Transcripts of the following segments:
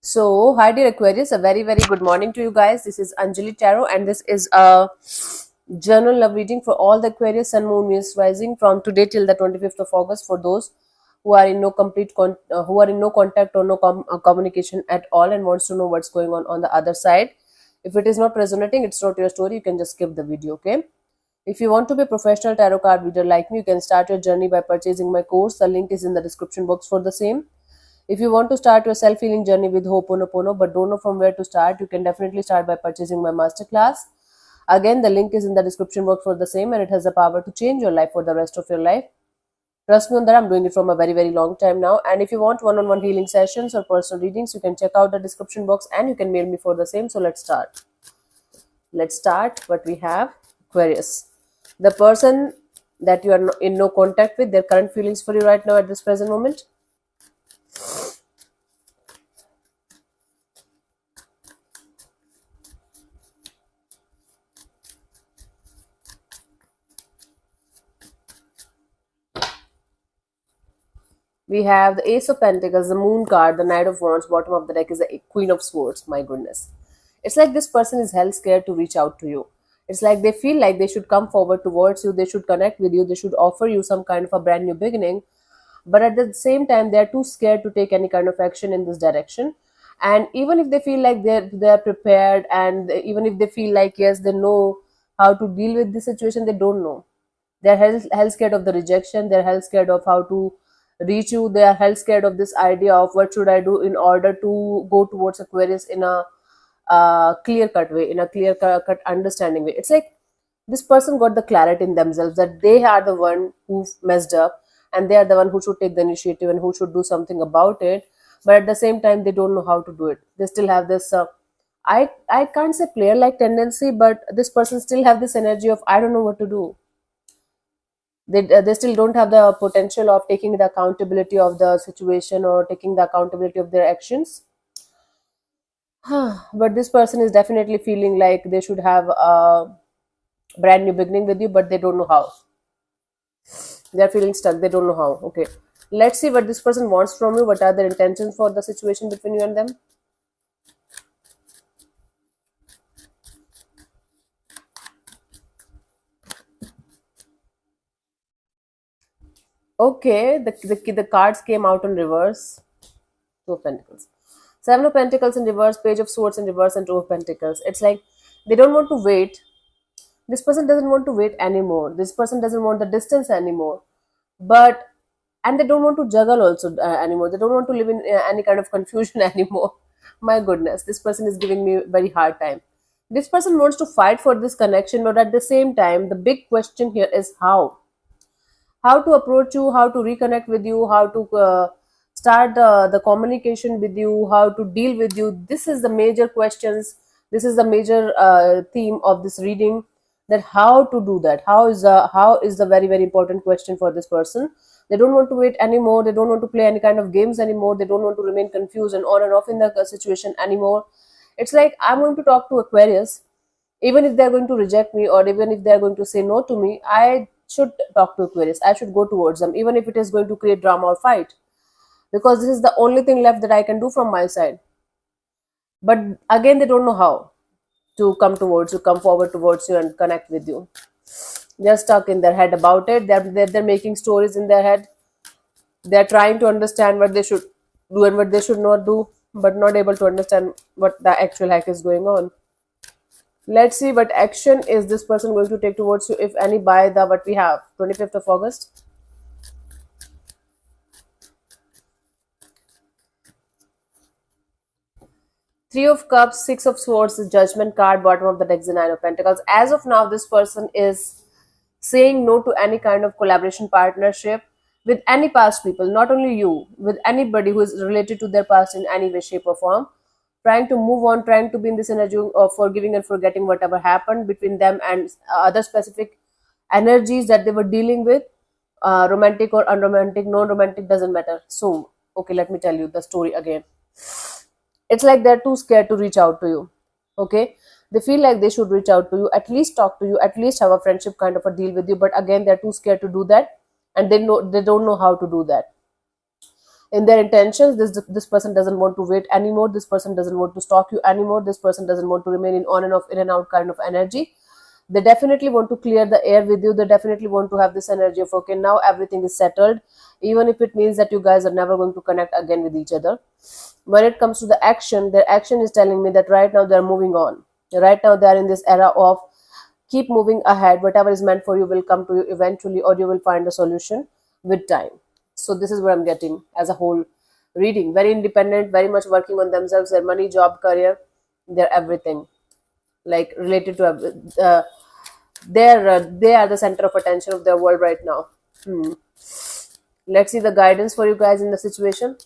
So, hi dear Aquarius, a very good morning to you guys. This is Anjali Tarot, and this is a journal love reading for all the Aquarius Sun, Moon, Venus rising from today till the 25th of August. For those who are in no who are in no contact or no communication at all, and wants to know what's going on the other side. If it is not resonating, it's not your story. You can just skip the video. Okay. If you want to be a professional tarot card reader like me, you can start your journey by purchasing my course. The link is in the description box for the same. If you want to start your self healing journey with Ho'oponopono but don't know from where to start, you can definitely start by purchasing my masterclass. Again, the link is in the description box for the same, and it has the power to change your life for the rest of your life. Trust me on that, I'm doing it from a very long time now. And if you want one on one healing sessions or personal readings, you can check out the description box and you can mail me for the same. So let's start. Let's start what we have. Aquarius. The person that you are in no contact with, their current feelings for you right now at this present moment. We have the Ace of Pentacles, the Moon card, the Knight of Wands, bottom of the deck is the Queen of Swords. My goodness. It's like this person is hell scared to reach out to you. It's like they feel like they should come forward towards you, they should connect with you, they should offer you some kind of a brand new beginning. But at the same time, they're too scared to take any kind of action in this direction. And even if they feel like they're prepared, and even if they feel like yes, they know how to deal with this situation, they don't know. They're hell scared of the rejection. They're hell scared of how to reach you. They are hell scared of this idea of what should I do in order to go towards Aquarius in a clear cut way, in a clear cut understanding way. It's like this person got the clarity in themselves that they are the one who messed up, and they are the one who should take the initiative and who should do something about it. But at the same time, they don't know how to do it. They still have this. I can't say player like tendency, but this person still have this energy of I don't know what to do. They still don't have the potential of taking the accountability of the situation or taking the accountability of their actions. But this person is definitely feeling like they should have a brand new beginning with you, but they don't know how. They're feeling stuck, they don't know how. Okay, let's see what this person wants from you. What are their intentions for the situation between you and them? Okay, the cards came out in reverse. Two of Pentacles. Seven of Pentacles in reverse, Page of Swords in reverse, and Two of Pentacles. It's like they don't want to wait. This person doesn't want to wait anymore. This person doesn't want the distance anymore. But and they don't want to juggle also anymore. They don't want to live in any kind of confusion anymore. My goodness, this person is giving me a very hard time. This person wants to fight for this connection, but at the same time, the big question here is how to approach you, how to reconnect with you, how to start the communication with you, how to deal with you. This is the major questions. This is the major theme of this reading, that how to do that. How is the very important question for this person. They don't want to wait anymore. They don't want to play any kind of games anymore. They don't want to remain confused and on and off in the situation anymore. It's like I'm going to talk to Aquarius. Even if they're going to reject me, or even if they're going to say no to me, I should talk to Aquarius. I should go towards them, even if it is going to create drama or fight, because this is the only thing left that I can do from my side. But again, they don't know how to come forward towards you and connect with you. They're stuck in their head about it. They're making stories in their head. They're trying to understand what they should do and what they should not do, but not able to understand what the actual heck is going on. Let's see what action is this person going to take towards you, if any, by the what we have 25th of August. Three of Cups, Six of Swords, the Judgment card, bottom of the deck, the Nine of Pentacles. As of now, this person is saying no to any kind of collaboration partnership with any past people, not only you, with anybody who is related to their past in any way, shape, or form. Trying to move on, trying to be in this energy of forgiving and forgetting whatever happened between them and other specific energies that they were dealing with, romantic or unromantic, non-romantic, doesn't matter. So, okay, let me tell you the story again. It's like they're too scared to reach out to you. Okay, they feel like they should reach out to you, at least talk to you, at least have a friendship kind of a deal with you, but again, they're too scared to do that, and they don't know how to do that. in their intentions. This person doesn't want to wait anymore. This person doesn't want to stalk you anymore. This person doesn't want to remain in on and off, in and out kind of energy. They definitely want to clear the air with you. They definitely want to have this energy of, okay, now everything is settled, even if it means that you guys are never going to connect again with each other. When it comes to the action, their action is telling me that right now they're moving on. Right now they're in this era of keep moving ahead. Whatever is meant for you will come to you eventually, or you will find a solution with time. So this is what I'm getting as a whole reading. Very independent, very much working on themselves, their money, job, career, their everything, like related to they are the center of attention of their world right now. Let's see the guidance for you guys in the situation.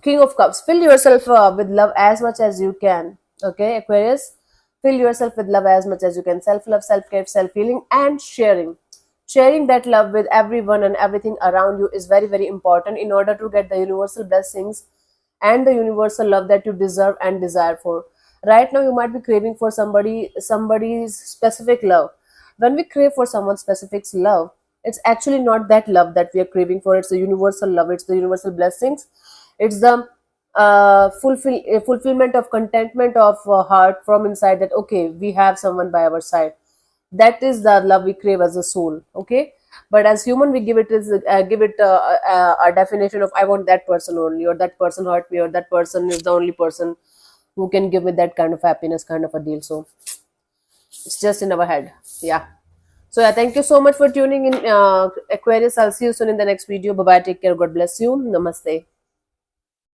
King of Cups. Fill yourself with love as much as you can. Okay, Aquarius. Fill yourself with love as much as you can. Self love, self care, self healing, and sharing. Sharing that love with everyone and everything around you is very, very important in order to get the universal blessings and the universal love that you deserve and desire for. Right now, you might be craving for somebody's specific love. When we crave for someone's specific love, it's actually not that love that we are craving for. It's the universal love. It's the universal blessings. It's the fulfillment of contentment of heart from inside, that okay, we have someone by our side. That is the love we crave as a soul. Okay, but as human, we give it a definition of, I want that person only, or that person hurt me, or that person is the only person who can give me that kind of happiness, kind of a deal. So it's just in our head. Yeah. So yeah, thank you so much for tuning in, Aquarius. I'll see you soon in the next video. Bye bye, take care, God bless you, namaste.